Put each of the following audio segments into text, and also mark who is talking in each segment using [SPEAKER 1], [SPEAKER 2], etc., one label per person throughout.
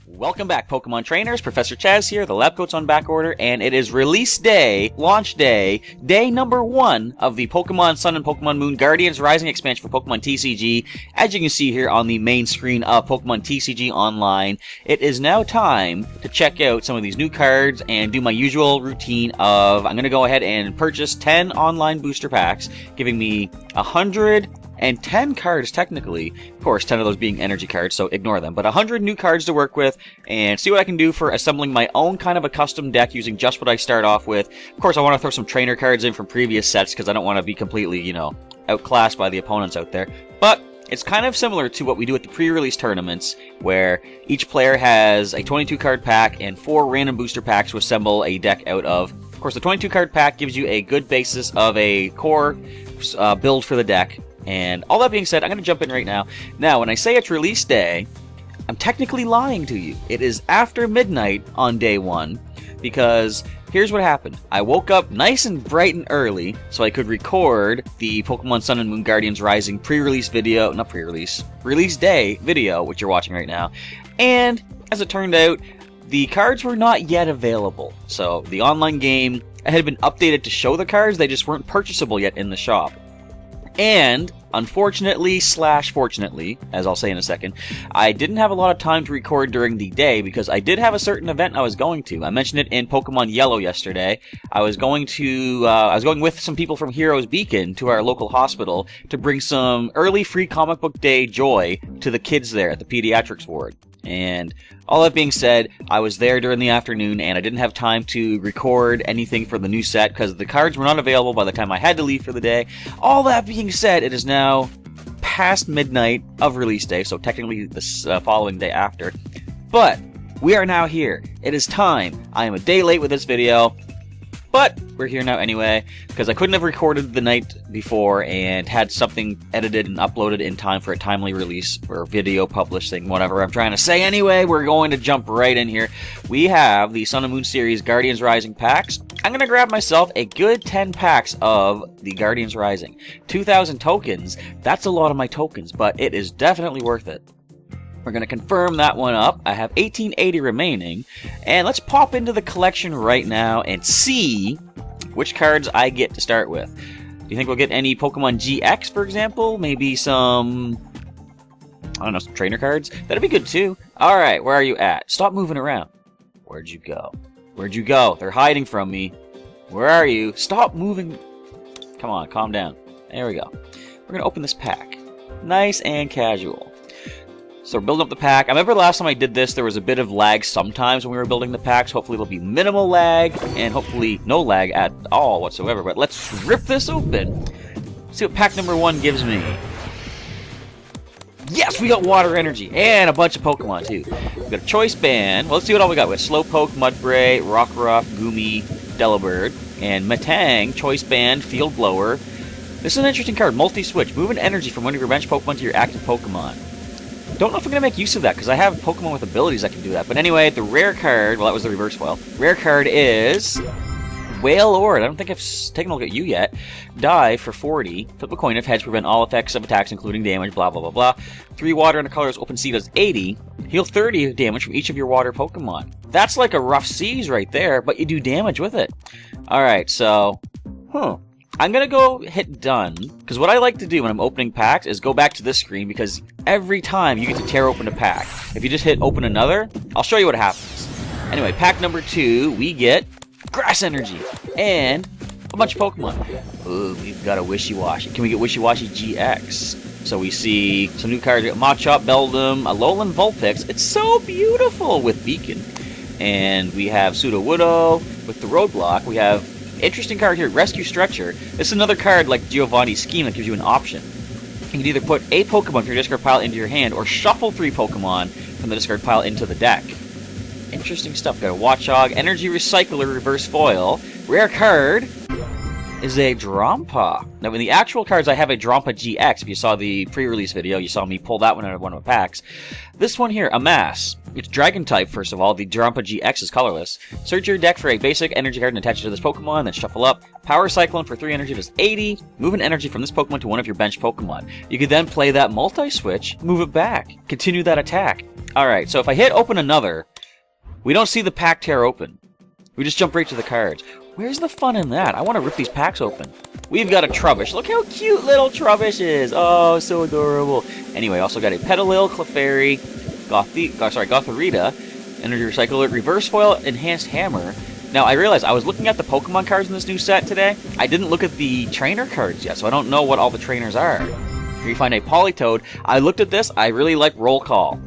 [SPEAKER 1] Welcome back, Pokemon trainers. Professor Chaz here. The lab coat's on back order, and it is release day, launch day, day number 1 of the Pokemon Sun and Pokemon Moon Guardians Rising expansion for Pokemon TCG. As you can see here on the main screen of Pokemon TCG Online, it is now time to check out some of these new cards and do my usual routine of I'm going to go ahead and purchase 10 online booster packs, giving me 110 cards technically. Of course, 10 of those being energy cards, so ignore them. But 100 new cards to work with, and see what I can do for assembling my own kind of a custom deck using just what I start off with. Of course, I want to throw some trainer cards in from previous sets because I don't want to be completely, outclassed by the opponents out there. But it's kind of similar to what we do at the pre-release tournaments, where each player has a 22-card pack and 4 random booster packs to assemble a deck out of. Of course, the 22-card pack gives you a good basis of a core build for the deck. And all that being said, I'm going to jump in right now. Now, when I say it's release day, I'm technically lying to you. It is after midnight on day 1, because here's what happened. I woke up nice and bright and early so I could record the Pokemon Sun and Moon Guardians Rising pre-release video, not pre-release, release day video, which you're watching right now. And as it turned out, the cards were not yet available. So the online game had been updated to show the cards, they just weren't purchasable yet in the shop. And, unfortunately / fortunately, as I'll say in a second, I didn't have a lot of time to record during the day because I did have a certain event I was going to. I mentioned it in Pokemon Yellow yesterday. I was going with some people from Heroes Beacon to our local hospital to bring some early free comic book day joy to the kids there at the pediatrics ward. And all that being said, I was there during the afternoon and I didn't have time to record anything for the new set because the cards were not available by the time I had to leave for the day. All that being said, it is now past midnight of release day, so technically the following day after. But we are now here. It is time. I am a day late with this video, but we're here now anyway, because I couldn't have recorded the night before and had something edited and uploaded in time for a timely release or video publishing, whatever I'm trying to say. Anyway, we're going to jump right in here. We have the Sun and Moon series Guardians Rising packs. I'm going to grab myself a good 10 packs of the Guardians Rising. 2,000 tokens, that's a lot of my tokens, but it is definitely worth it. We're going to confirm that one up. I have 1880 remaining. And let's pop into the collection right now and see which cards I get to start with. Do you think we'll get any Pokémon-GX, for example? Maybe some, I don't know, some trainer cards? That'd be good too. Alright, where are you at? Stop moving around. Where'd you go? Where'd you go? They're hiding from me. Where are you? Stop moving. Come on, calm down. There we go. We're going to open this pack. Nice and casual. So we're building up the pack. I remember last time I did this, there was a bit of lag sometimes when we were building the packs. Hopefully it'll be minimal lag, and hopefully no lag at all whatsoever. But let's rip this open. See what pack number 1 gives me. Yes, we got Water Energy, and a bunch of Pokemon too. We got a Choice Band. Well, let's see what all we got. We got Slowpoke, Mudbray, Rockruff, Goomy, Delibird, and Matang, Choice Band, Field Blower. This is an interesting card. Multi-switch. Move an energy from one of your bench Pokemon to your active Pokemon. Don't know if I'm going to make use of that, because I have Pokemon with abilities that can do that. But anyway, the rare card, well, that was the reverse foil. Rare card is Wailord. I don't think I've taken a look at you yet. Die for 40. Flip a coin if heads, prevent all effects of attacks, including damage, blah, blah, blah, blah. 3 water and a colorless open sea does 80. Heal 30 damage from each of your water Pokemon. That's like a rough seas right there, but you do damage with it. Alright, so, I'm going to go hit done, because what I like to do when I'm opening packs is go back to this screen, because every time you get to tear open a pack. If you just hit open another, I'll show you what happens. Anyway, pack number 2, we get Grass Energy, and a bunch of Pokemon. Ooh, we've got a Wishy-Washy. Can we get Wishy-Washy GX? So we see some new cards. We got Machop, Beldum, Alolan Vulpix. It's so beautiful with Beacon. And we have Sudowoodo with the Roadblock. We have interesting card here, Rescue Stretcher. This is another card like Giovanni's Scheme that gives you an option. You can either put a Pokemon from your discard pile into your hand, or shuffle 3 Pokemon from the discard pile into the deck. Interesting stuff. Got a Watchog, Energy Recycler, Reverse Foil. Rare card is a Drampa. Now, in the actual cards, I have a Drampa GX. If you saw the pre-release video, you saw me pull that one out of one of my packs. This one here, Amass. It's Dragon type, first of all. The Drampa GX is colorless. Search your deck for a basic energy card and attach it to this Pokemon, then shuffle up. Power Cyclone for 3 energy does 80. Move an energy from this Pokemon to one of your bench Pokemon. You can then play that multi-switch, move it back, continue that attack. Alright, so if I hit open another, we don't see the pack tear open. We just jump right to the cards. Where's the fun in that? I want to rip these packs open. We've got a Trubbish. Look how cute little Trubbish is. Oh, so adorable. Anyway, also got a Petalil, Clefairy, Gothorita, Energy Recycler, Reverse Foil, Enhanced Hammer. Now, I realized I was looking at the Pokemon cards in this new set today. I didn't look at the trainer cards yet, so I don't know what all the trainers are. Here you find a Politoed. I looked at this. I really like Roll Call.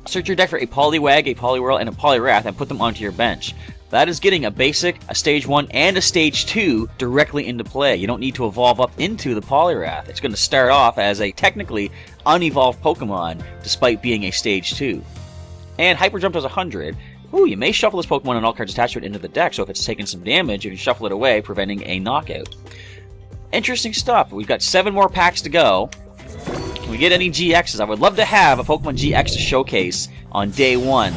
[SPEAKER 1] Search your deck for a Poliwag, a Poliwhirl, and a Poliwrath and put them onto your bench. That is getting a Basic, a Stage 1, and a Stage 2 directly into play. You don't need to evolve up into the Poliwrath. It's going to start off as a technically unevolved Pokemon, despite being a Stage 2. And Hyper Jump does 100. Ooh, you may shuffle this Pokemon and all cards attached to it into the deck, so if it's taking some damage, you can shuffle it away, preventing a knockout. Interesting stuff. We've got 7 more packs to go. Can we get any GXs? I would love to have a Pokemon GX to showcase on day 1.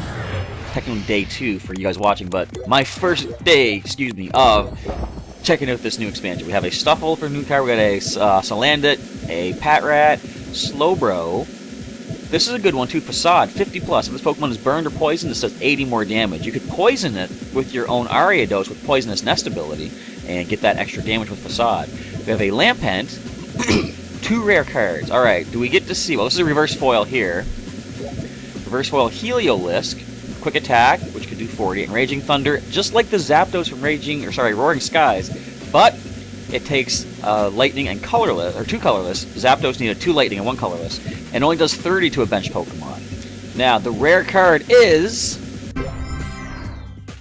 [SPEAKER 1] Technically day 2 for you guys watching, but my first day, of checking out this new expansion. We have a Stuffle for a new card, we got a Salandit, a Patrat, Slowbro. This is a good one too, Facade, 50 plus. If this Pokemon is burned or poisoned, this does 80 more damage. You could poison it with your own Ariados with Poisonous Nest ability, and get that extra damage with Facade. We have a Lampent, 2 rare cards. Alright, do we get to see, well this is a Reverse Foil here. Reverse Foil Heliolisk, Quick Attack, which could do 40, and Raging Thunder, just like the Zapdos from Roaring Skies, but it takes Lightning and Colorless, or 2 Colorless. Zapdos needed 2 Lightning and 1 Colorless, and only does 30 to a bench Pokemon. Now, the rare card is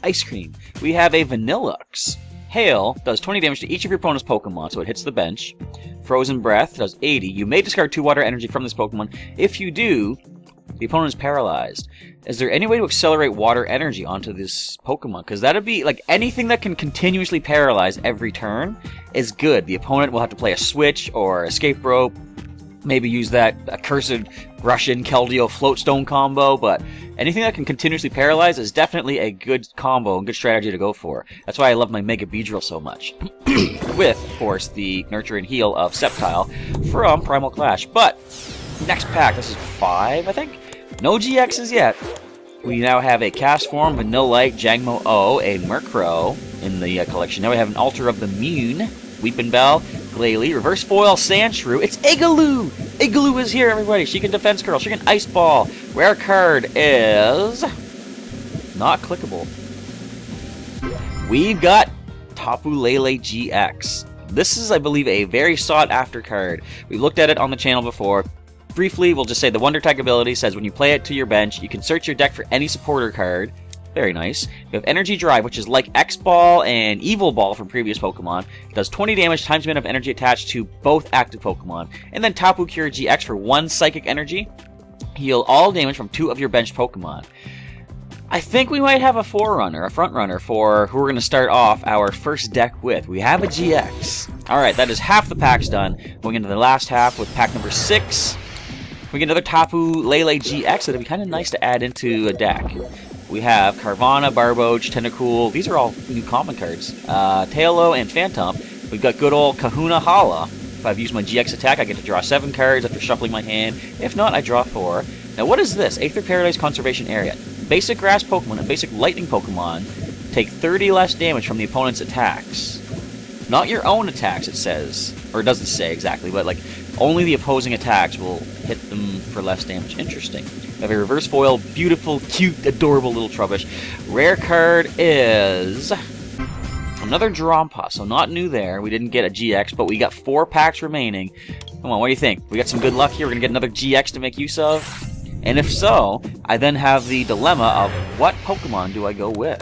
[SPEAKER 1] Ice Cream. We have a Vanillux. Hail does 20 damage to each of your opponent's Pokemon, so it hits the bench. Frozen Breath does 80. You may discard 2 water energy from this Pokemon. If you do, the opponent is paralyzed. Is there any way to accelerate water energy onto this Pokemon? Because that'd be, like, anything that can continuously paralyze every turn is good. The opponent will have to play a Switch or Escape Rope, maybe use that accursed Russian Keldeo Floatstone combo, but anything that can continuously paralyze is definitely a good combo and good strategy to go for. That's why I love my Mega Beedrill so much. With, of course, the Nurture and Heal of Sceptile from Primal Clash. But, next pack, this is 5, I think? No GXs yet. We now have a Castform, Vanillite, Jangmo-O, a Murkrow in the collection. Now we have an Altar of the Moon, Weepinbell, Glalie, Reverse Foil, Sandshrew. It's Igaloo! Igaloo is here, everybody. She can Defense Curl, she can Ice Ball. Rare card is not clickable. We've got Tapu Lele-GX. This is, I believe, a very sought-after card. We looked at it on the channel before. Briefly, we'll just say the Wonder Tag ability says when you play it to your bench, you can search your deck for any supporter card. Very nice. We have Energy Drive, which is like X-Ball and Evil Ball from previous Pokemon. It does 20 damage times the amount of energy attached to both active Pokemon. And then Tapu Cure GX for 1 Psychic Energy. Heal all damage from 2 of your benched Pokemon. I think we might have a forerunner, a frontrunner for who we're going to start off our first deck with. We have a GX. Alright, that is half the packs done. Going into the last half with pack number 6. We get another Tapu Lele-GX that'd be kind of nice to add into a deck. We have Carvanha, Barboach, Tentacool. These are all new common cards. Tailo and Phantom. We've got good old Kahuna Hala. If I've used my GX attack, I get to draw 7 cards after shuffling my hand. If not, I draw 4. Now, what is this? Aether Paradise Conservation Area. Basic Grass Pokemon and Basic Lightning Pokemon take 30 less damage from the opponent's attacks. Not your own attacks, it says. Or it doesn't say exactly, but, like, only the opposing attacks will hit them for less damage. Interesting. We have a Reverse Foil, beautiful, cute, adorable little Trubbish. Rare card is another Drampa, so not new there. We didn't get a GX, but we got 4 packs remaining. Come on, what do you think? We got some good luck here. We're going to get another GX to make use of. And if so, I then have the dilemma of what Pokemon do I go with?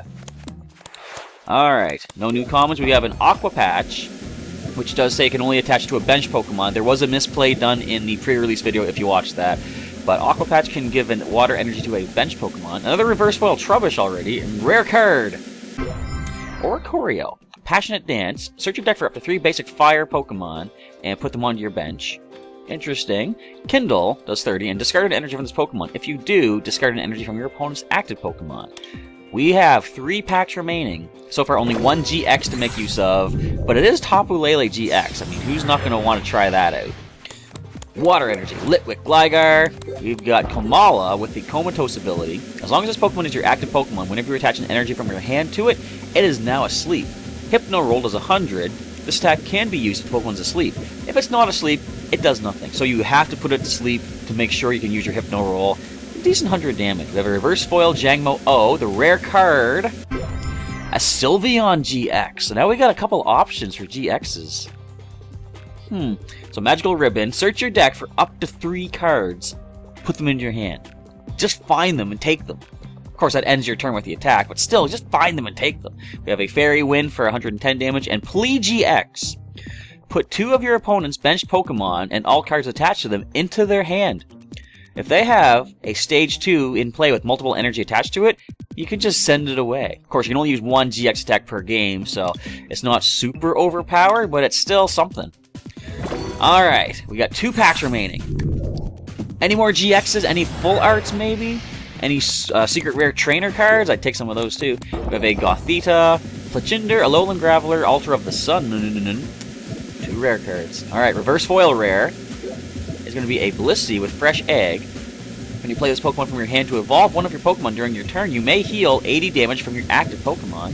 [SPEAKER 1] Alright, no new commons. We have an Aqua Patch, which does say it can only attach to a bench Pokemon. There was a misplay done in the pre-release video if you watched that. But Aqua Patch can give an water energy to a bench Pokemon. Another Reverse Foil Trubbish already. And rare card. Oricorio. Passionate Dance. Search your deck for up to 3 basic fire Pokemon and put them onto your bench. Interesting. Kindle does 30 and discard an energy from this Pokemon. If you do, discard an energy from your opponent's active Pokemon. We have 3 packs remaining. So far, only 1 GX to make use of, but it is Tapu Lele-GX. I mean, who's not going to want to try that out? Water Energy, Litwick, Gligar. We've got Komala with the Comatose ability. As long as this Pokemon is your active Pokemon, whenever you attach an energy from your hand to it, it is now asleep. Hypno Roll does 100. This attack can be used if the Pokemon's asleep. If it's not asleep, it does nothing. So you have to put it to sleep to make sure you can use your Hypno Roll. Decent 100 damage. We have a Reverse Foil Jangmo O, the rare card. A Sylveon GX. So now we got a couple options for GXs. So Magical Ribbon, search your deck for up to 3 cards. Put them into your hand. Just find them and take them. Of course, that ends your turn with the attack, but still, just find them and take them. We have a Fairy Wind for 110 damage, and Lele-GX. Put 2 of your opponent's benched Pokemon and all cards attached to them into their hand. If they have a Stage 2 in play with multiple energy attached to it, you can just send it away. Of course, you can only use 1 GX attack per game, so it's not super overpowered, but it's still something. Alright, we got 2 packs remaining. Any more GXs? Any full arts, maybe? Any secret rare trainer cards? I'd take some of those, too. We have a Gothita, Fletchinder, Alolan Graveler, Altar of the Sun. 2 rare cards. Alright, Reverse Foil Rare is going to be a Blissey with Fresh Egg. When you play this Pokemon from your hand to evolve one of your Pokemon during your turn, you may heal 80 damage from your active Pokemon.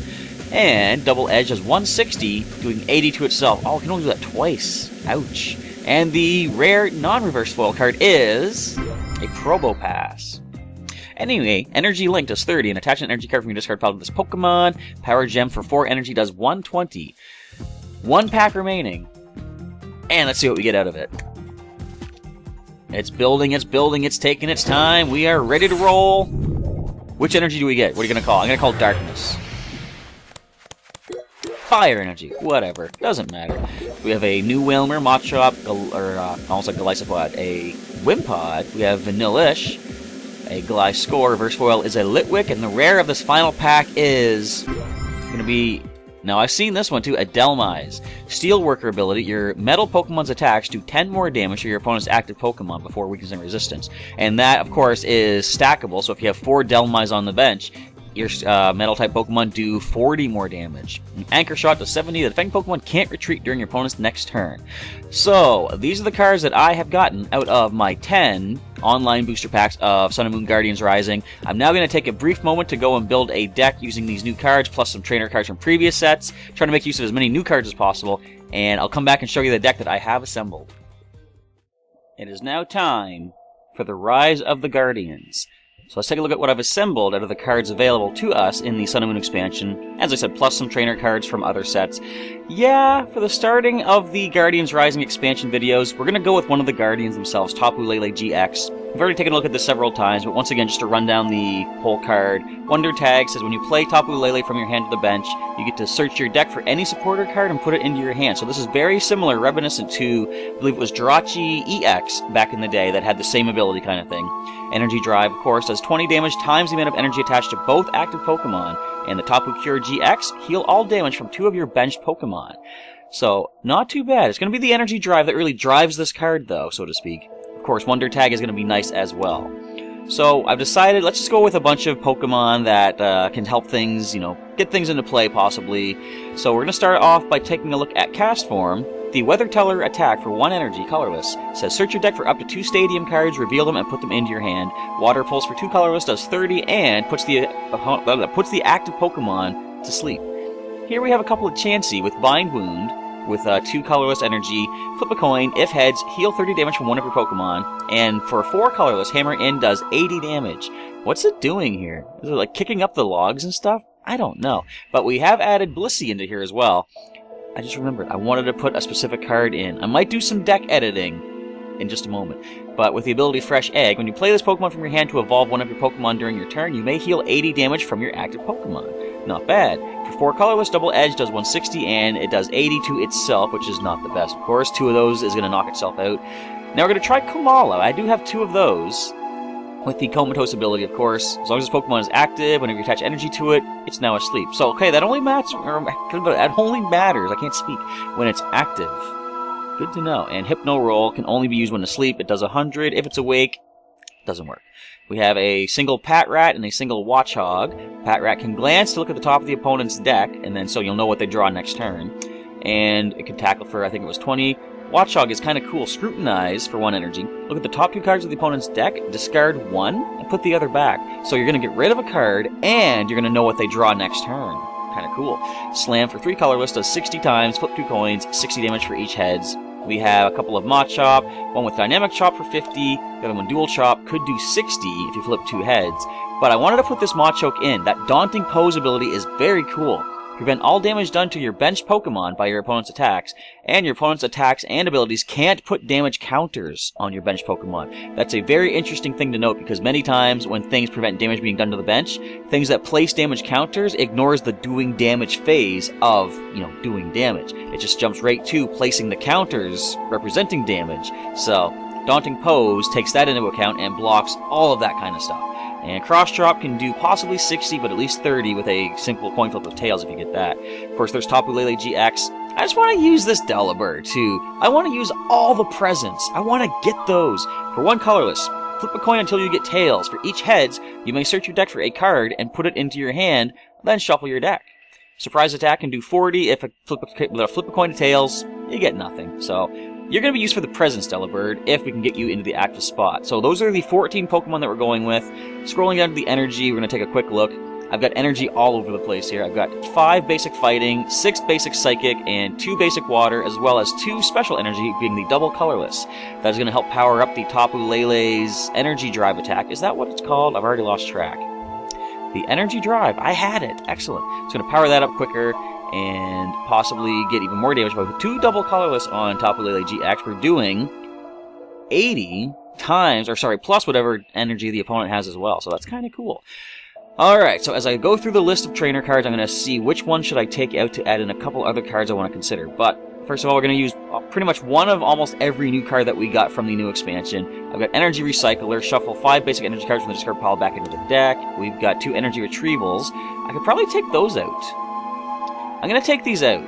[SPEAKER 1] And Double Edge does 160, doing 80 to itself. Oh, I can only do that twice. Ouch. And the rare non-reverse foil card is a Probopass. Anyway, Energy Link does 30, and attach an energy card from your discard pile to this Pokemon. Power Gem for 4 energy does 120. 1 pack remaining. And let's see what we get out of it. It's building, it's taking its time. We are ready to roll. Which energy do we get? What are you going to call? I'm going to call Darkness. Fire Energy. Whatever. Doesn't matter. We have a new Wilmer, Machop, almost like Golisopod, a Wimpod. We have Vanillish, a Gliscor. Reverse Foil is a Litwick, and the rare of this final pack is going to be... Now, I've seen this one too, a Delmise. Steelworker ability, your metal Pokemon's attacks do 10 more damage to your opponent's active Pokemon before weakness and resistance. And that, of course, is stackable, so if you have 4 Delmise on the bench, your metal-type Pokemon do 40 more damage. Anchor Shot does 70. The defending Pokemon can't retreat during your opponent's next turn. So, these are the cards that I have gotten out of my 10 online booster packs of Sun and Moon Guardians Rising. I'm now going to take a brief moment to go and build a deck using these new cards, plus some trainer cards from previous sets, trying to make use of as many new cards as possible, and I'll come back and show you the deck that I have assembled. It is now time for the Rise of the Guardians. So let's take a look at what I've assembled out of the cards available to us in the Sun and Moon expansion. As I said, plus some trainer cards from other sets. Yeah, for the starting of the Guardians Rising expansion videos, we're going to go with one of the Guardians themselves, Tapu Lele-GX. We've already taken a look at this several times, but once again, just to run down the whole card. Wonder Tag says when you play Tapu Lele from your hand to the bench, you get to search your deck for any supporter card and put it into your hand. So this is very similar, reminiscent to, I believe it was Jirachi EX back in the day that had the same ability kind of thing. Energy Drive, of course, does 20 damage times the amount of energy attached to both active Pokemon. And the Tapu Cure GX, heal all damage from 2 of your benched Pokemon. So, not too bad. It's going to be the Energy Drive that really drives this card, though, so to speak. Of course, Wonder Tag is going to be nice as well. So, I've decided, let's just go with a bunch of Pokemon that can help things, get things into play, possibly. So, we're going to start off by taking a look at Cast Form. The Weather Teller attack for 1 energy, colorless, says search your deck for up to 2 stadium cards, reveal them, and put them into your hand. Water Pulse for 2 colorless does 30, and puts the active Pokemon to sleep. Here we have a couple of Chansey with Bind Wound, with 2 colorless energy, flip a coin, if heads, heal 30 damage from one of your Pokemon, and for 4 colorless, Hammer In does 80 damage. What's it doing here? Is it like kicking up the logs and stuff? I don't know. But we have added Blissey into here as well. I just remembered, I wanted to put a specific card in. I might do some deck editing in just a moment. But with the ability Fresh Egg, when you play this Pokemon from your hand to evolve one of your Pokemon during your turn, you may heal 80 damage from your active Pokemon. Not bad. For 4 colorless, Double Edge does 160, and it does 80 to itself, which is not the best, of course. 2 of those is going to knock itself out. Now we're going to try Komala. I do have 2 of those. With the Comatose ability, of course. As long as this Pokemon is active, whenever you attach energy to it, it's now asleep. So, okay, that only matters, I can't speak, when it's active. Good to know. And Hypno Roll can only be used when asleep. It does 100. If it's awake, it doesn't work. We have a single Patrat and a single Watchog. Patrat can glance to look at the top of the opponent's deck, and then so you'll know what they draw next turn. And it can tackle for, I think it was 20. Watchog is kind of cool. Scrutinize for 1 energy. Look at the top 2 cards of the opponent's deck, discard 1, and put the other back. So you're going to get rid of a card, and you're going to know what they draw next turn. Kind of cool. Slam for 3 colorless, does 60 times, flip 2 coins, 60 damage for each heads. We have a couple of Machop, one with Dynamic Chop for 50, the other one Dual Chop, could do 60 if you flip 2 heads. But I wanted to put this Machop in. That Daunting Pose ability is very cool. Prevent all damage done to your benched Pokemon by your opponent's attacks, and your opponent's attacks and abilities can't put damage counters on your benched Pokemon. That's a very interesting thing to note, because many times when things prevent damage being done to the bench, things that place damage counters ignores the doing damage phase of, doing damage. It just jumps right to placing the counters representing damage. So, Daunting Pose takes that into account and blocks all of that kind of stuff. And Cross Drop can do possibly 60, but at least 30 with a simple coin flip with Tails if you get that. Of course, there's Tapu Lele-GX. I just want to use this Delibird, too. I want to use all the presents. I want to get those. For 1 colorless, flip a coin until you get Tails. For each heads, you may search your deck for a card and put it into your hand, then shuffle your deck. Surprise Attack can do 40. If a flip a coin to Tails, you get nothing. So, you're going to be used for the presents, Delibird, if we can get you into the active spot. So those are the 14 Pokemon that we're going with. Scrolling down to the energy, we're going to take a quick look. I've got energy all over the place here. I've got 5 basic fighting, 6 basic psychic, and 2 basic water, as well as 2 special energy, being the double colorless. That is going to help power up the Tapu Lele's energy drive attack. Is that what it's called? I've already lost track. The energy drive. I had it. Excellent. It's going to power that up quicker and possibly get even more damage. But with 2 double colorless on Tapu Lele-GX, we're doing 80 times, plus whatever energy the opponent has as well. So that's kind of cool. Alright, so as I go through the list of trainer cards, I'm going to see which one should I take out to add in a couple other cards I want to consider. But first of all, we're going to use pretty much one of almost every new card that we got from the new expansion. I've got Energy Recycler, shuffle 5 basic energy cards from the discard pile back into the deck. We've got 2 Energy Retrievals. I could probably take those out. I'm going to take these out.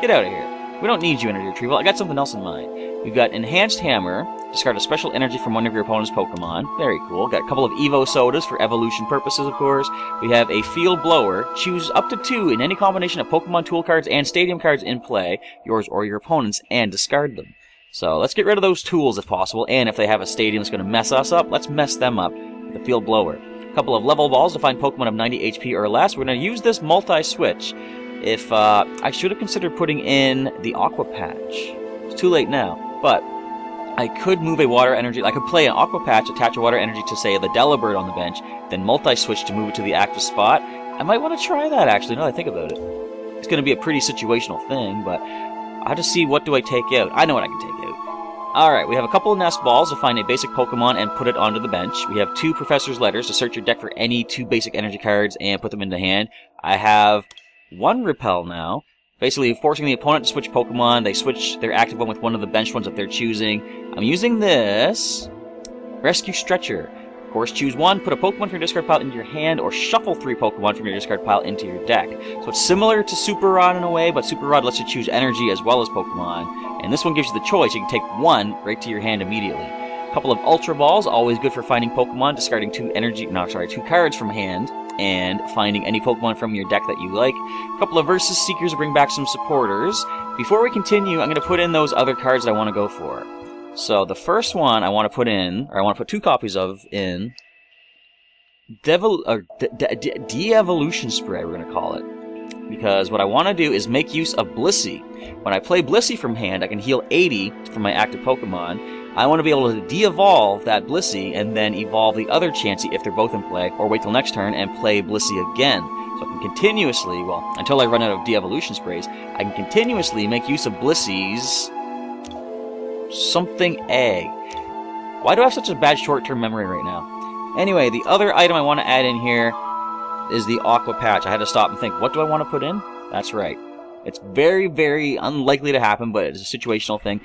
[SPEAKER 1] Get out of here. We don't need you, Energy Retrieval. I got something else in mind. We've got Enhanced Hammer. Discard a special energy from one of your opponent's Pokemon. Very cool. Got a couple of Evo Sodas for evolution purposes, of course. We have a Field Blower. Choose up to 2 in any combination of Pokemon Tool cards and Stadium cards in play, yours or your opponent's, and discard them. So let's get rid of those tools if possible, and if they have a Stadium that's going to mess us up, let's mess them up with the Field Blower. A couple of level balls to find Pokemon of 90 HP or less. We're going to use this multi-switch. If I should have considered putting in the Aqua Patch. It's too late now, but I could move a water energy. I could play an Aqua Patch, attach a water energy to, say, the Delibird on the bench, then multi-switch to move it to the active spot. I might want to try that, actually, now that I think about it. It's going to be a pretty situational thing, but I'll have to see what do I take out. I know what I can take out. Alright, we have a couple of Nest Balls to find a basic Pokemon and put it onto the bench. We have 2 Professor's Letters to search your deck for any 2 basic energy cards and put them into hand. I have 1 Repel now, basically forcing the opponent to switch Pokemon. They switch their active one with one of the benched ones that they're choosing. I'm using this Rescue Stretcher. Of course, choose 1, put a Pokemon from your discard pile into your hand, or shuffle 3 Pokemon from your discard pile into your deck. So it's similar to Super Rod in a way, but Super Rod lets you choose energy as well as Pokemon. And this one gives you the choice. You can take 1 right to your hand immediately. A couple of Ultra Balls, always good for finding Pokemon, discarding 2 cards from hand, and finding any Pokemon from your deck that you like. A couple of Versus Seekers to bring back some supporters. Before we continue, I'm going to put in those other cards that I want to go for. So the first one I want to put in, or I want to put 2 copies of in, De-Evolution Spray, we're going to call it. Because what I want to do is make use of Blissey. When I play Blissey from hand, I can heal 80 from my active Pokemon. I want to be able to de-evolve that Blissey and then evolve the other Chansey if they're both in play, or wait till next turn and play Blissey again. So I can continuously, well, until I run out of de-evolution sprays, I can continuously make use of Blissey's something egg. Why do I have such a bad short-term memory right now? Anyway, the other item I want to add in here is the Aqua Patch. I had to stop and think, what do I want to put in? That's right. It's very, very unlikely to happen, but it's a situational thing.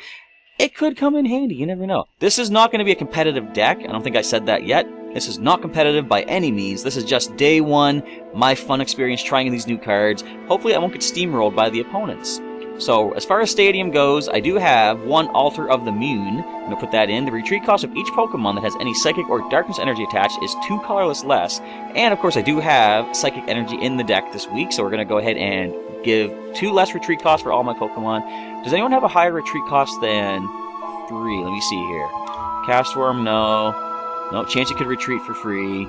[SPEAKER 1] It could come in handy, you never know. This is not going to be a competitive deck. I don't think I said that yet. This is not competitive by any means. This is just day 1, my fun experience trying these new cards. Hopefully I won't get steamrolled by the opponents. So, as far as Stadium goes, I do have one Altar of the Moon. I'm going to put that in. The retreat cost of each Pokemon that has any Psychic or Darkness energy attached is 2 colorless less. And, of course, I do have Psychic energy in the deck this week, so we're going to go ahead and give 2 less retreat costs for all my Pokemon. Does anyone have a higher retreat cost than 3? Let me see here. Castworm, no. No, Chansey could retreat for free.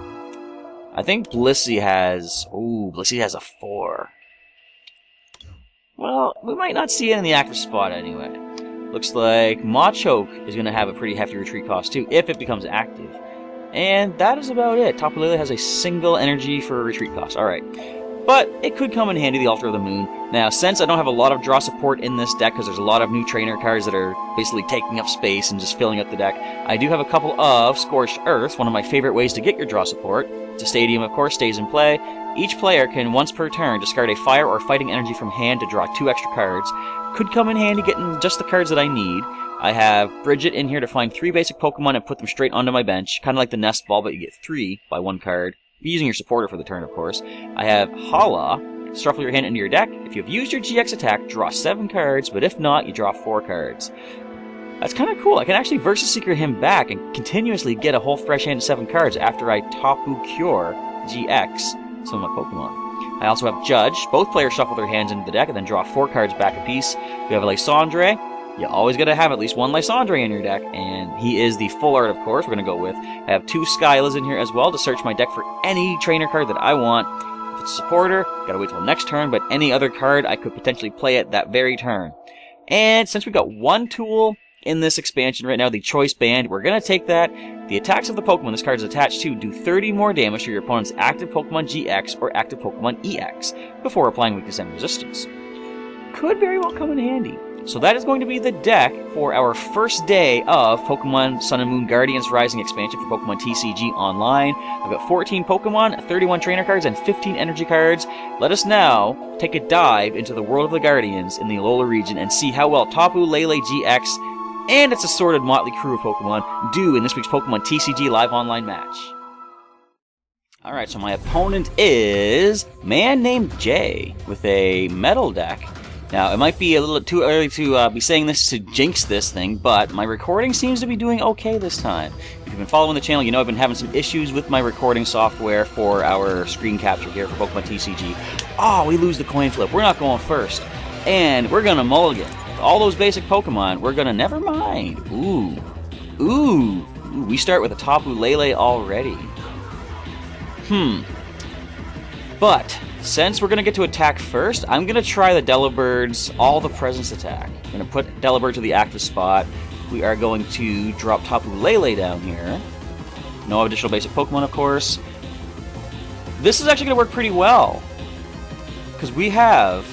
[SPEAKER 1] I think Blissey has... Ooh, Blissey has a 4. Well, we might not see it in the active spot anyway. Looks like Machoke is going to have a pretty hefty retreat cost too, if it becomes active. And that is about it. Tapu Lele has a single energy for a retreat cost. Alright. But it could come in handy, the Altar of the Moon. Now, since I don't have a lot of draw support in this deck, because there's a lot of new trainer cards that are basically taking up space and just filling up the deck, I do have a couple of Scorched Earths, one of my favorite ways to get your draw support. The Stadium, of course, stays in play. Each player can, once per turn, discard a fire or fighting energy from hand to draw 2 extra cards. Could come in handy getting just the cards that I need. I have Bridget in here to find 3 basic Pokemon and put them straight onto my bench. Kind of like the Nest Ball, but you get 3 by 1 card. Using your supporter for the turn, of course. I have Hala. Shuffle your hand into your deck. If you've used your GX attack, draw 7 cards, but if not, you draw 4 cards. That's kind of cool. I can actually Versus Secret him back and continuously get a whole fresh hand of 7 cards after I Tapu Cure GX some of my Pokemon. I also have Judge. Both players shuffle their hands into the deck and then draw 4 cards back apiece. We have a Lysandre. You always gotta have at least 1 Lysandre in your deck, and he is the full art, of course, we're gonna go with. I have 2 Skylas in here as well to search my deck for any trainer card that I want. If it's a supporter, gotta wait till next turn, but any other card I could potentially play at that very turn. And since we've got 1 tool in this expansion right now, the Choice Band, we're gonna take that. The attacks of the Pokemon this card is attached to do 30 more damage to your opponent's active Pokemon GX or active Pokemon EX before applying weakness and resistance. Could very well come in handy. So that is going to be the deck for our first day of Pokemon Sun and Moon Guardians Rising expansion for Pokemon TCG Online. I've got 14 Pokemon, 31 trainer cards, and 15 energy cards. Let us now take a dive into the world of the Guardians in the Alola region and see how well Tapu Lele-GX and its assorted motley crew of Pokemon do in this week's Pokemon TCG Live Online match. Alright, so my opponent is man named Jay with a metal deck. Now, it might be a little too early to be saying this to jinx this thing, but my recording seems to be doing okay this time. If you've been following the channel, you know I've been having some issues with my recording software for our screen capture here for Pokemon TCG. Oh, we lose the coin flip. We're not going first. And we're going to mulligan. All those basic Pokemon, we're going to never mind. Ooh, we start with a Tapu Lele already. But since we're going to get to attack first, I'm going to try the Delabird's All the Presence attack. I'm going to put Delibird to the active spot. We are going to drop Tapu Lele down here. No additional basic Pokemon, of course. This is actually going to work pretty well. Because we have...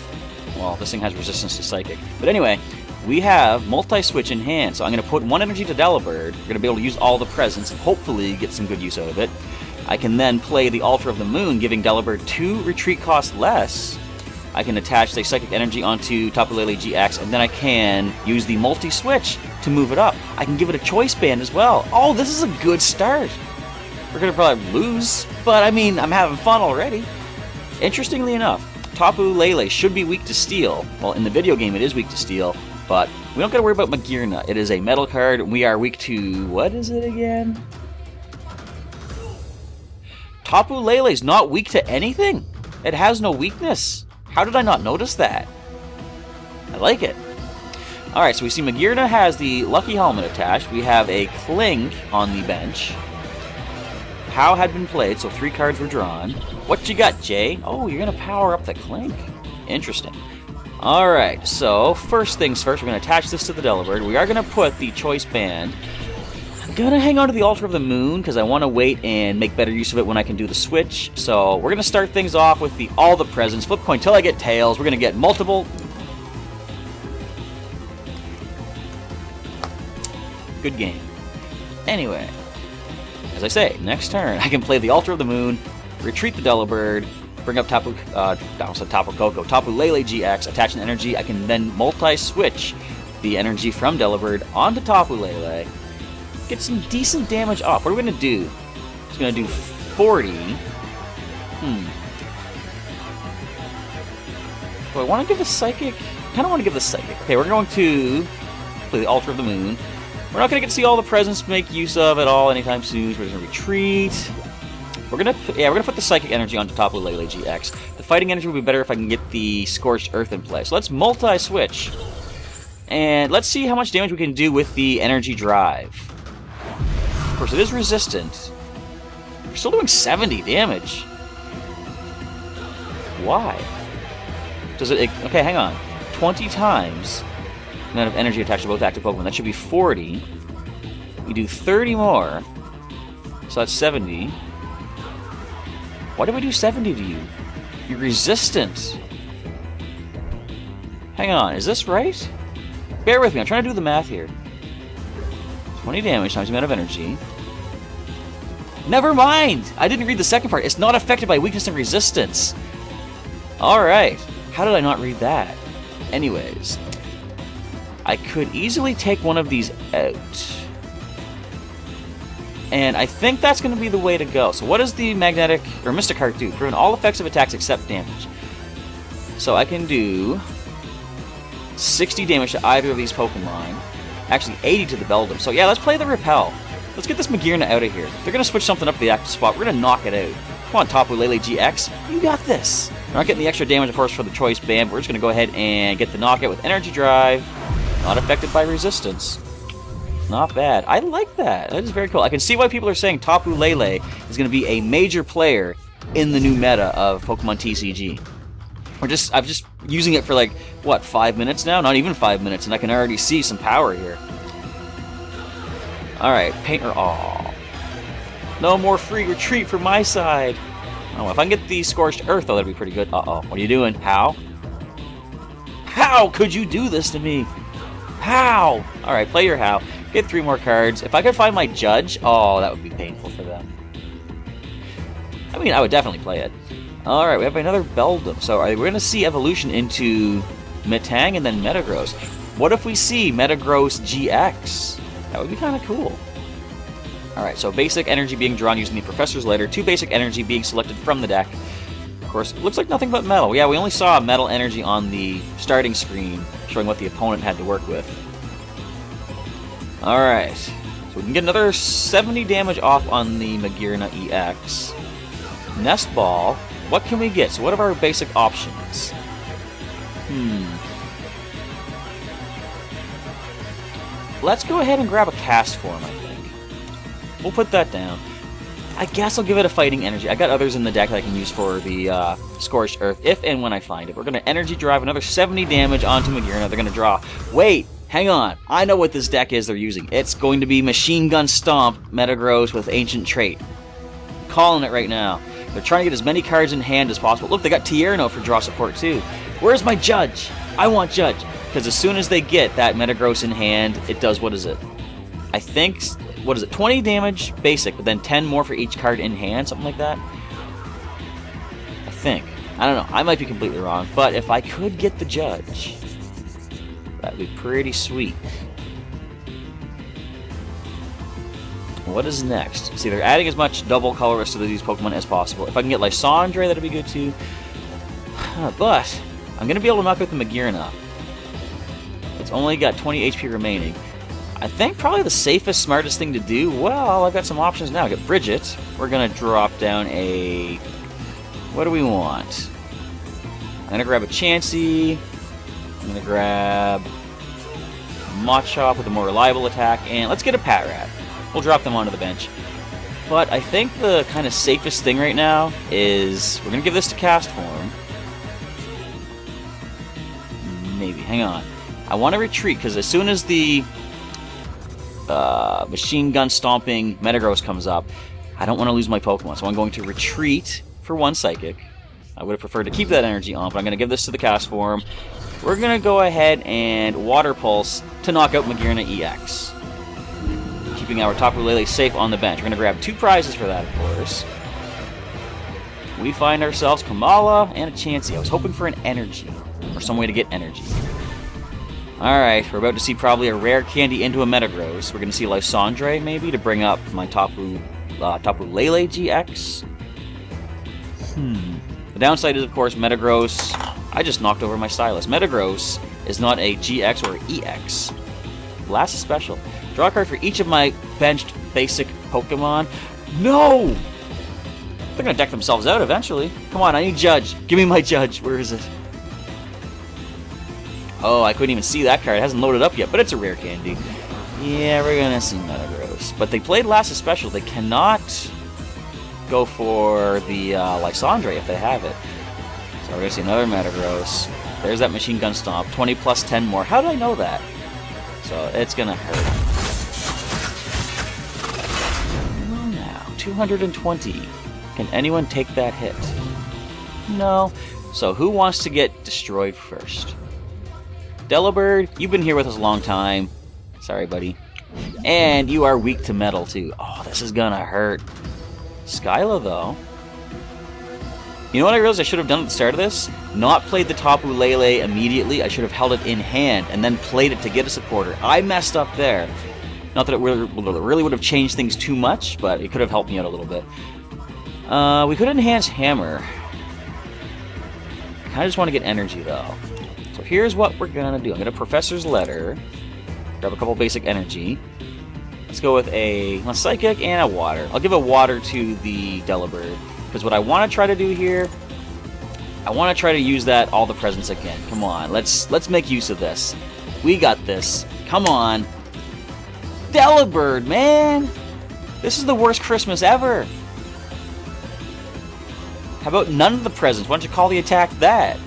[SPEAKER 1] Well, this thing has resistance to Psychic. But anyway, we have Multi-Switch in hand. So I'm going to put 1 energy to Delibird. We're going to be able to use All the Presence and hopefully get some good use out of it. I can then play the Altar of the Moon, giving Delibird 2 retreat costs less. I can attach, say, Psychic Energy onto Tapu Lele-GX, and then I can use the Multi-Switch to move it up. I can give it a Choice Band as well. Oh, this is a good start. We're going to probably lose, but I mean, I'm having fun already. Interestingly enough, Tapu Lele should be weak to Steel. Well, in the video game it is weak to Steel, but we don't got to worry about Magearna. It is a metal card, and we are weak to... what is it again? Tapu Lele's not weak to anything. It has no weakness. How did I not notice that? I like it. Alright, so we see Magearna has the Lucky Helmet attached. We have a Clink on the bench. Pow had been played, so 3 cards were drawn. What you got, Jay? Oh, you're going to power up the Clink. Interesting. Alright, so first things first, we're going to attach this to the Delibird. We are going to put the Choice Band. I'm going to hang on to the Altar of the Moon because I want to wait and make better use of it when I can do the switch. So we're going to start things off with the All the Presents. Flip coin till I get tails. We're going to get multiple... Good game. Anyway, as I say, next turn I can play the Altar of the Moon, retreat the Delibird, bring up Tapu Lele-GX, attach an energy. I can then multi-switch the energy from Delibird onto Tapu Lele. Get some decent damage off. What are we going to do? It's going to do 40. Do I want to give a Psychic? kind of want to give this Psychic. Okay, we're going to play the Altar of the Moon. We're not going to get to see all the presents to make use of at all anytime soon. So we're going to retreat. We're gonna put the Psychic Energy onto top of Lele-GX. The Fighting Energy would be better if I can get the Scorched Earth in play. So let's multi-switch. And let's see how much damage we can do with the Energy Drive. Of course, it is resistant. We're still doing 70 damage. Why? Does it... Okay, hang on. 20 times the amount of energy attached to both active Pokemon. That should be 40. We do 30 more. So that's 70. Why did we do 70 to you? You're resistant. Hang on, is this right? Bear with me, I'm trying to do the math here. 20 damage times the amount of energy. Never mind! I didn't read the second part. It's not affected by weakness and resistance. Alright. How did I not read that? Anyways. I could easily take one of these out. And I think that's going to be the way to go. So what does the Magnetic or Mystic Heart do? Prevent all effects of attacks except damage. So I can do 60 damage to either of these Pokemon. Actually, 80 to the Beldum. So yeah, let's play the Repel. Let's get this Magearna out of here. They're going to switch something up to the active spot. We're going to knock it out. Come on, Tapu Lele-GX. You got this. We're not getting the extra damage, of course, for the Choice Band. But we're just going to go ahead and get the knockout with Energy Drive. Not affected by resistance. Not bad. I like that. That is very cool. I can see why people are saying Tapu Lele is going to be a major player in the new meta of Pokemon TCG. I'm just using it for like, what, 5 minutes now? Not even 5 minutes, and I can already see some power here. Alright, Painter. Aw. No more free retreat from my side. Oh, if I can get the Scorched Earth, though, that'd be pretty good. Uh-oh. What are you doing? How? How could you do this to me? How? Alright, play your How. Get 3 more cards. If I could find my Judge, oh, that would be painful for them. I mean, I would definitely play it. Alright, we have another Beldum. So we're going to see evolution into Metang and then Metagross. What if we see Metagross GX? That would be kind of cool. Alright, so basic energy being drawn using the Professor's Letter. 2 basic energy being selected from the deck. Of course, it looks like nothing but metal. Yeah, we only saw metal energy on the starting screen, showing what the opponent had to work with. Alright, so we can get another 70 damage off on the Magearna EX. Nest Ball. What can we get? So what are our basic options? Let's go ahead and grab a Cast Form, I think. We'll put that down. I guess I'll give it a Fighting Energy. I got others in the deck that I can use for the Scorched Earth, if and when I find it. We're going to Energy Drive another 70 damage onto Magearna. They're going to draw. Wait! Hang on. I know what this deck is they're using. It's going to be Machine Gun Stomp Metagross with Ancient Trait. I'm calling it right now. They're trying to get as many cards in hand as possible. Look, they got Tierno for draw support too. Where's my Judge? I want Judge. Because as soon as they get that Metagross in hand, it does, what is it? I think, what is it? 20 damage basic, but then 10 more for each card in hand, something like that? I think. I don't know. I might be completely wrong. But if I could get the Judge, that'd be pretty sweet. What is next? See, they're adding as much double colorless to these Pokemon as possible. If I can get Lysandre, that'd be good too. But I'm going to be able to knock out the Magearna. It's only got 20 HP remaining. I think probably the safest, smartest thing to do, well, I've got some options now. I got Bridget. We're going to drop down a... What do we want? I'm going to grab a Chansey. I'm going to grab Machop with a more reliable attack. And let's get a Patrat. We'll drop them onto the bench. But I think the kind of safest thing right now is we're going to give this to Cast Form. Maybe. Hang on. I want to retreat because as soon as the Machine Gun Stomping Metagross comes up, I don't want to lose my Pokemon. So I'm going to retreat for 1 Psychic. I would have preferred to keep that energy on, but I'm going to give this to the Cast Form. We're going to go ahead and Water Pulse to knock out Magearna EX. Keeping our Tapu Lele safe on the bench. We're going to grab 2 prizes for that, of course. We find ourselves Kamala and a Chansey. I was hoping for an energy, or some way to get energy. Alright, we're about to see probably a rare candy into a Metagross. We're going to see Lysandre, maybe, to bring up my Tapu Lele GX. The downside is, of course, Metagross. I just knocked over my Stylus. Metagross is not a GX or EX. Last special. Draw a card for each of my benched basic Pokemon. No! They're gonna deck themselves out eventually. Come on, I need Judge. Give me my Judge. Where is it? Oh, I couldn't even see that card. It hasn't loaded up yet, but it's a rare candy. Yeah, we're gonna see Metagross. But they played last special. They cannot go for the Lysandre if they have it. So we're gonna see another Metagross. There's that Machine Gun Stomp. 20 plus 10 more. How did I know that? So it's gonna hurt. Oh, now 220. Can anyone take that hit? No. So who wants to get destroyed first? Delibird, you've been here with us a long time. Sorry, buddy. And you are weak to metal, too. Oh, this is gonna hurt. Skyla, though. You know what I realized I should have done at the start of this? Not played the Tapu Lele immediately. I should have held it in hand and then played it to get a supporter. I messed up there. Not that it really would have changed things too much, but it could have helped me out a little bit. We could enhance Hammer. I kind of just want to get energy, though. So here's what we're going to do. I'm going to Professor's Letter. Grab a couple basic energy. Let's go with a Psychic and a Water. I'll give a Water to the Delibird. Because what I want to try to do here, I want to try to use that All the Presents again. Come on, let's make use of this. We got this. Come on. Delibird, man! This is the worst Christmas ever. How about none of the presents? Why don't you call the attack that?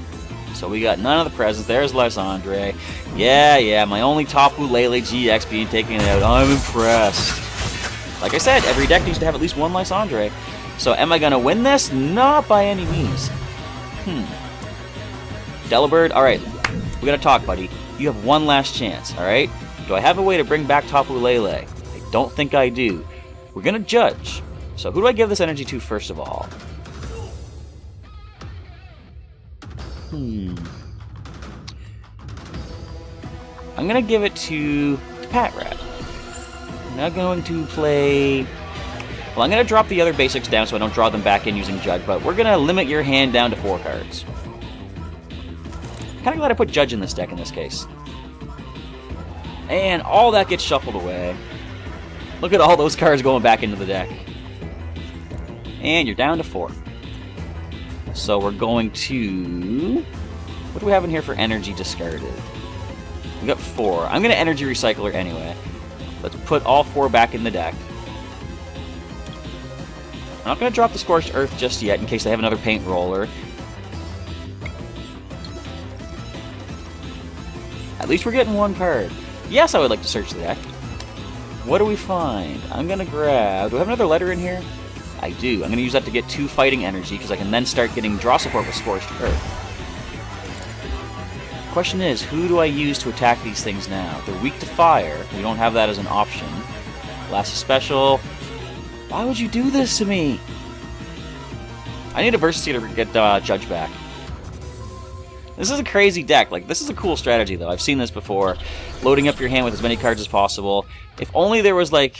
[SPEAKER 1] So we got none of the presents. There's Lysandre. Yeah, my only Tapu Lele-GX being taken out. I'm impressed. Like I said, every deck needs to have at least one Lysandre. So am I going to win this? Not by any means. Delibird, alright. We gotta talk, buddy. You have one last chance, alright? Do I have a way to bring back Tapu Lele? I don't think I do. We're gonna judge. So who do I give this energy to first of all? I'm gonna give it to Patrat. I'm not going to play... Well, I'm gonna drop the other basics down so I don't draw them back in using Judge, but we're gonna limit your hand down to 4 cards. Kinda glad I put Judge in this deck in this case. And all that gets shuffled away. Look at all those cards going back into the deck. And you're down to 4. So we're going to... What do we have in here for energy discarded? We got 4. I'm going to energy recycler anyway. Let's put all 4 back in the deck. I'm not going to drop the Scorched Earth just yet in case they have another Paint Roller. At least we're getting 1 card. Yes, I would like to search the deck. What do we find? I'm going to grab... Do I have another letter in here? I do. I'm going to use that to get 2 fighting energy, because I can then start getting draw support with Scorched Earth. The question is, who do I use to attack these things now? They're weak to fire. We don't have that as an option. Last special. Why would you do this to me? I need a Versity to get Judge back. This is a crazy deck. Like, this is a cool strategy, though. I've seen this before. Loading up your hand with as many cards as possible. If only there was, like...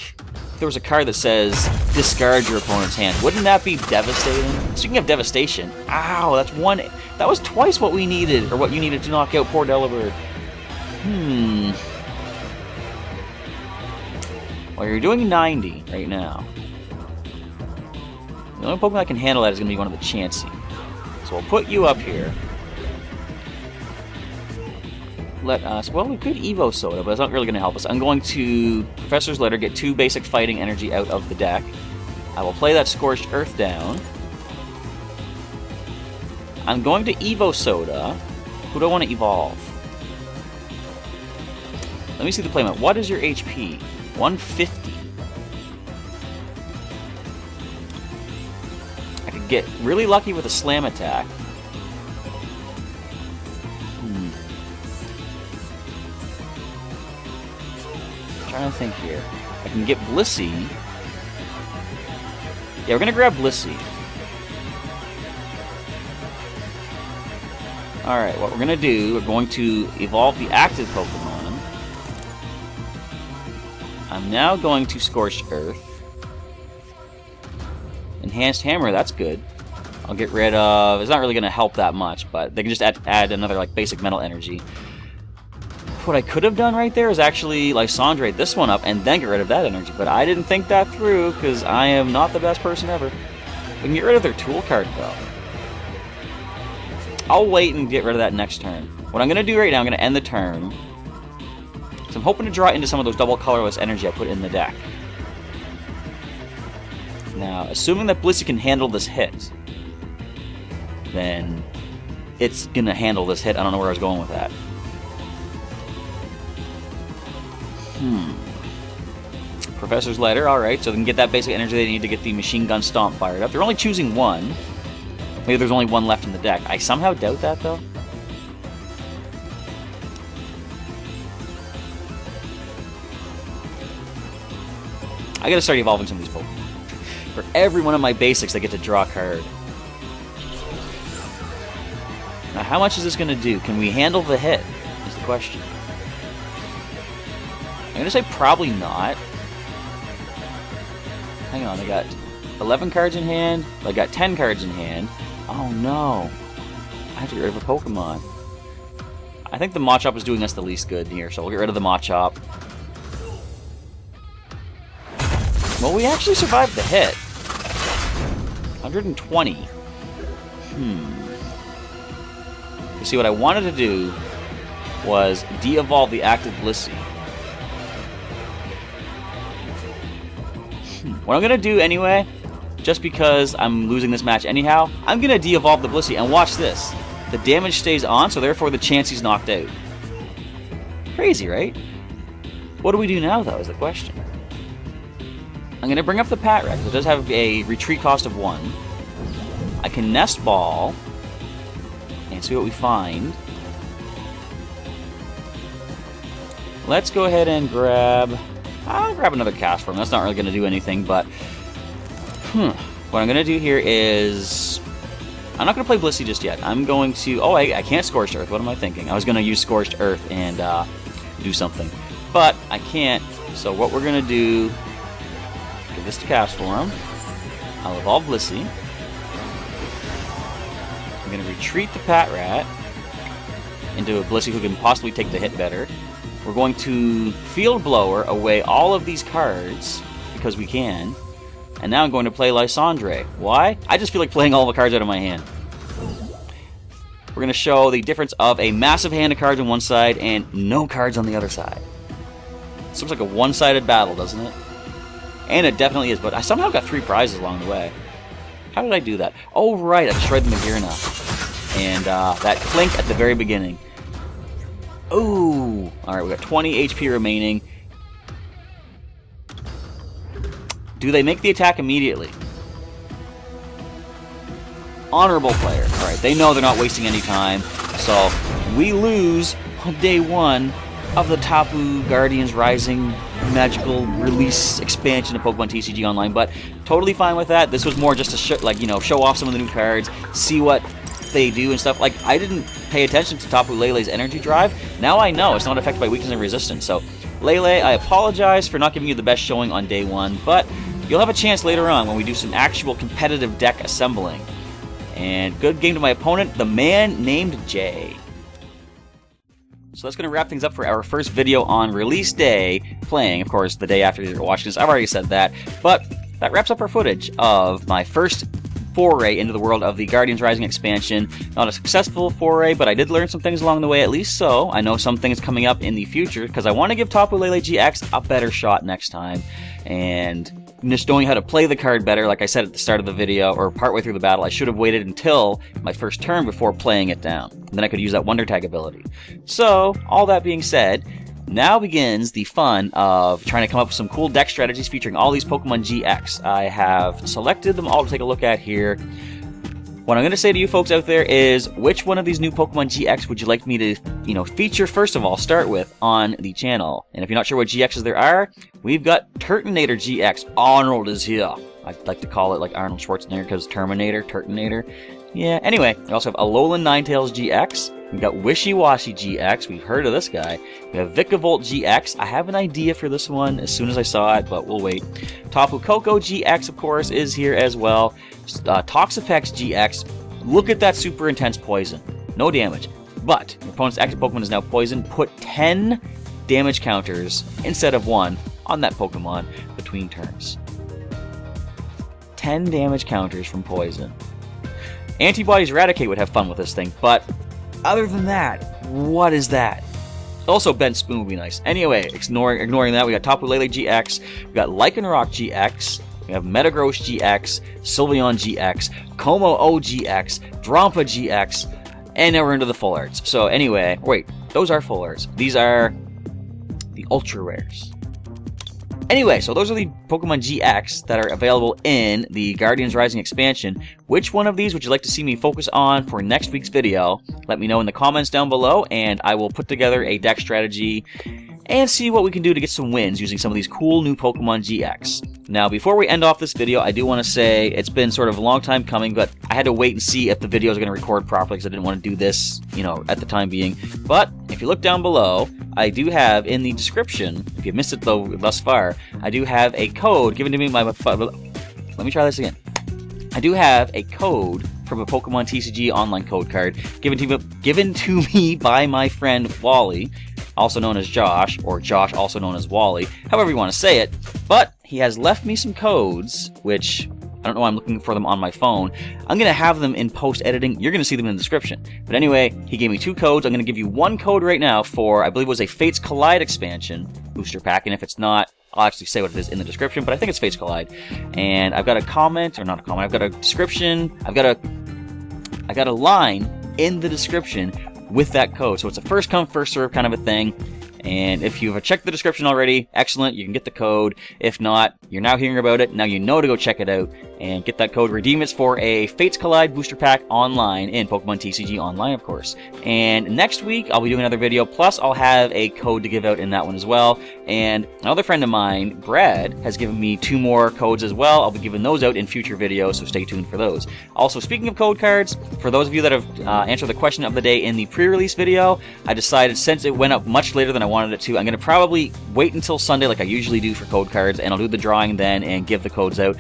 [SPEAKER 1] If there was a card that says, discard your opponent's hand. Wouldn't that be devastating? Speaking of devastation, ow, that's 1... That was twice what we needed, or what you needed to knock out poor Delibird. Well, you're doing 90 right now. The only Pokemon that can handle that is going to be one of the Chansey. So we'll put you up here. Let us... Well, we could Evo Soda, but it's not really going to help us. I'm going to Professor's Letter, get 2 basic fighting energy out of the deck. I will play that Scorched Earth down. I'm going to Evo Soda. Who do I want to evolve? Let me see the playmat. What is your HP? 150. I could get really lucky with a Slam attack. Trying to think here. I can get Blissey. Yeah, we're gonna grab Blissey. Alright, what we're gonna do, we're going to evolve the active Pokemon. I'm now going to Scorched Earth. Enhanced Hammer, that's good. I'll get rid of... It's not really gonna help that much, but they can just add another, like, basic metal energy. what I could have done right there is actually Lysandre this one up and then get rid of that energy. But I didn't think that through because I am not the best person ever. We can get rid of their tool card though. I'll wait and get rid of that next turn. What I'm going to do right now, I'm going to end the turn. So I'm hoping to draw into some of those double colorless energy I put in the deck. Now, assuming that Blissey can handle this hit, then it's going to handle this hit. I don't know where I was going with that. Professor's Letter, alright, so they can get that basic energy they need to get the Machine Gun Stomp fired up. They're only choosing one. Maybe there's only one left in the deck. I somehow doubt that, though. I gotta start evolving some of these Pokemon. For every one of my basics, I get to draw a card. Now, how much is this gonna do? Can we handle the hit? Is the question. I'm gonna say probably not. Hang on, I got 11 cards in hand. I got 10 cards in hand. Oh no. I have to get rid of a Pokemon. I think the Machop is doing us the least good here, so we'll get rid of the Machop. Well, we actually survived the hit. 120. You see, what I wanted to do was de-evolve the active Blissey. What I'm going to do anyway, just because I'm losing this match anyhow, I'm going to de-evolve the Blissey, and watch this. The damage stays on, so therefore the Chansey's knocked out. Crazy, right? What do we do now, though, is the question. I'm going to bring up the Patrat. It does have a retreat cost of 1. I can Nest Ball and see what we find. Let's go ahead and grab... I'll grab another cast form. That's not really going to do anything, but... What I'm going to do here is... I'm not going to play Blissey just yet. I'm going to... Oh, I can't Scorched Earth. What am I thinking? I was going to use Scorched Earth and do something. But I can't. So what we're going to do... Give this to cast form. I'll evolve Blissey. I'm going to retreat the Patrat into a Blissey who can possibly take the hit better. We're going to Field Blower away all of these cards, because we can. And now I'm going to play Lysandre. Why? I just feel like playing all the cards out of my hand. We're going to show the difference of a massive hand of cards on one side and no cards on the other side. This looks like a one-sided battle, doesn't it? And it definitely is, but I somehow got 3 prizes along the way. How did I do that? Oh, right, I destroyed the Magearna. And that Clink at the very beginning. Ooh! Alright, we got 20 HP remaining. Do they make the attack immediately? Honorable player. Alright, they know they're not wasting any time. So, we lose on day 1 of the Tapu Guardians Rising magical release expansion of Pokemon TCG Online, but totally fine with that. This was more just to show off some of the new cards, see what they do and stuff. Like, I didn't pay attention to Tapu Lele's energy drive. Now I know it's not affected by weakness and resistance. So, Lele, I apologize for not giving you the best showing on day 1, but you'll have a chance later on when we do some actual competitive deck assembling. And good game to my opponent, the man named Jay. So that's going to wrap things up for our first video on release day, playing, of course, the day after you're watching this. I've already said that, but that wraps up our footage of my first foray into the world of the Guardians Rising expansion. Not a successful foray, but I did learn some things along the way, at least so. I know some things coming up in the future, because I want to give Tapu Lele-GX a better shot next time. And just knowing how to play the card better, like I said at the start of the video, or partway through the battle, I should have waited until my first turn before playing it down. And then I could use that Wonder Tag ability. So, all that being said, now begins the fun of trying to come up with some cool deck strategies featuring all these Pokémon-GX. I have selected them all to take a look at here. What I'm going to say to you folks out there is, which one of these new Pokémon-GX would you like me to, feature first of all, start with on the channel? And if you're not sure what GXs there are, we've got Turtonator GX. Arnold is here. I'd like to call it like Arnold Schwarzenegger because Turtonator. Yeah, anyway, we also have Alolan Ninetales GX. We've got Wishy-Washy GX. We've heard of this guy. We have Vikavolt GX. I have an idea for this one as soon as I saw it, but we'll wait. Tapu Koko GX, of course, is here as well. Toxapex GX. Look at that super intense poison. No damage. But your opponent's active Pokemon is now poisoned. Put 10 damage counters instead of 1 on that Pokemon between turns. 10 damage counters from poison. Antibodies Eradicate would have fun with this thing, but other than that, what is that? Also, Bent Spoon would be nice. Anyway, ignoring that, we got Tapu Lele GX, we got Lycanroc GX, we have Metagross GX, Sylveon GX, Como-O GX, Drampa GX, and now we're into the full arts. So anyway, wait, those are full arts. These are the ultra rares. Anyway, so those are the Pokemon GX that are available in the Guardians Rising expansion. Which one of these would you like to see me focus on for next week's video? Let me know in the comments down below, and I will put together a deck strategy and see what we can do to get some wins using some of these cool new Pokemon GX. Now, before we end off this video, I do want to say it's been sort of a long time coming, but I had to wait and see if the videos are going to record properly because I didn't want to do this, at the time being. But if you look down below, I do have in the description, if you missed it though thus far, I do have a code given to me by my... Let me try this again. I do have a code from a Pokemon TCG Online code card given to me by my friend Wally, also known as Josh, or Josh also known as Wally, however you want to say it. But he has left me some codes, which I don't know why I'm looking for them on my phone. I'm going to have them in post-editing. You're going to see them in the description. But anyway, he gave me 2 codes. I'm going to give you 1 code right now for, I believe it was a Fates Collide expansion booster pack, and if it's not, I'll actually say what it is in the description, but I think it's Fates Collide. And I've got a comment, or not a comment, I've got a description, I've got a line in the description with that code. So it's a first come, first serve kind of a thing. And if you've checked the description already, excellent, you can get the code. If not, you're now hearing about it, now you know to go check it out and get that code. Redeem it for a Fates Collide booster pack online in Pokemon TCG Online, of course. And next week, I'll be doing another video, plus I'll have a code to give out in that one as well. And another friend of mine, Brad, has given me 2 more codes as well. I'll be giving those out in future videos, so stay tuned for those. Also, speaking of code cards, for those of you that have answered the question of the day in the pre-release video, I decided since it went up much later than I wanted it to, I'm going to probably wait until Sunday like I usually do for code cards, and I'll do the drawing then and give the codes out.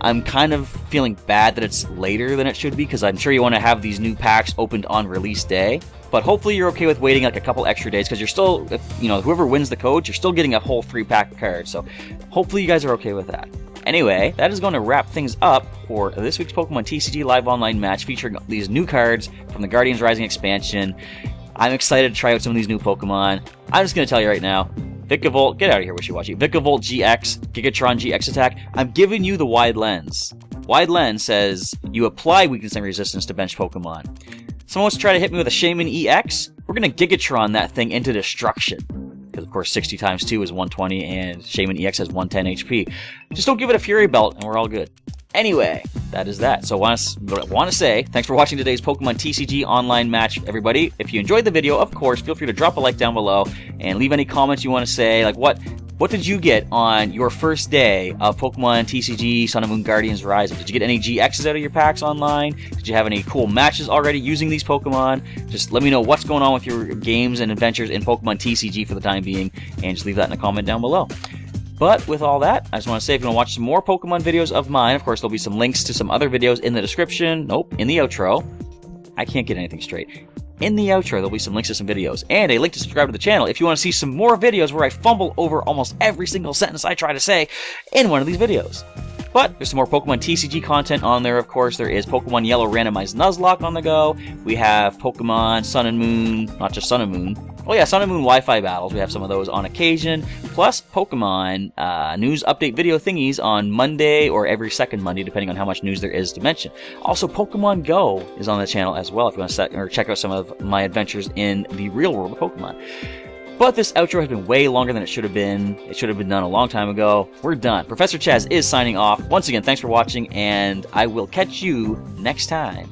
[SPEAKER 1] I'm kind of feeling bad that it's later than it should be, because I'm sure you want to have these new packs opened on release day. But hopefully you're okay with waiting like a couple extra days, because you're still, whoever wins the codes, you're still getting a whole free pack of cards. So hopefully you guys are okay with that. Anyway, that is going to wrap things up for this week's Pokemon TCG Live Online match featuring these new cards from the Guardians Rising expansion. I'm excited to try out some of these new Pokemon. I'm just going to tell you right now, Vikavolt, get out of here, Wishy-Washy. Vikavolt GX, Gigatron GX Attack, I'm giving you the wide lens. Wide lens says you apply weakness and resistance to bench Pokemon. Someone wants to try to hit me with a Shaman EX? We're going to Gigatron that thing into destruction. Because, of course, 60 times 2 is 120, and Shaman EX has 110 HP. Just don't give it a Fury Belt, and we're all good. Anyway, that is that. So I want to say thanks for watching today's Pokemon TCG Online match, everybody. If you enjoyed the video, of course, feel free to drop a like down below and leave any comments you want to say. Like, what did you get on your first day of Pokemon TCG Sun and Moon Guardians Rising? Did you get any GXs out of your packs online? Did you have any cool matches already using these Pokemon? Just let me know what's going on with your games and adventures in Pokemon TCG for the time being, and just leave that in a comment down below. But with all that, I just want to say if you want to watch some more Pokemon videos of mine, of course, there'll be some links to some other videos in the description. Nope, in the outro. I can't get anything straight. In the outro, there'll be some links to some videos, and a link to subscribe to the channel if you want to see some more videos where I fumble over almost every single sentence I try to say in one of these videos. But there's some more Pokemon TCG content on there, of course. There is Pokemon Yellow Randomized Nuzlocke on the go. We have Pokemon Sun and Moon, not just Sun and Moon. Oh yeah, Sun and Moon Wi-Fi battles. We have some of those on occasion. Plus Pokemon news update video thingies on Monday or every second Monday, depending on how much news there is to mention. Also, Pokemon Go is on the channel as well if you want to check out some of my adventures in the real world of Pokemon. But this outro has been way longer than it should have been. It should have been done a long time ago. We're done. Professor Chaz is signing off. Once again, thanks for watching, and I will catch you next time.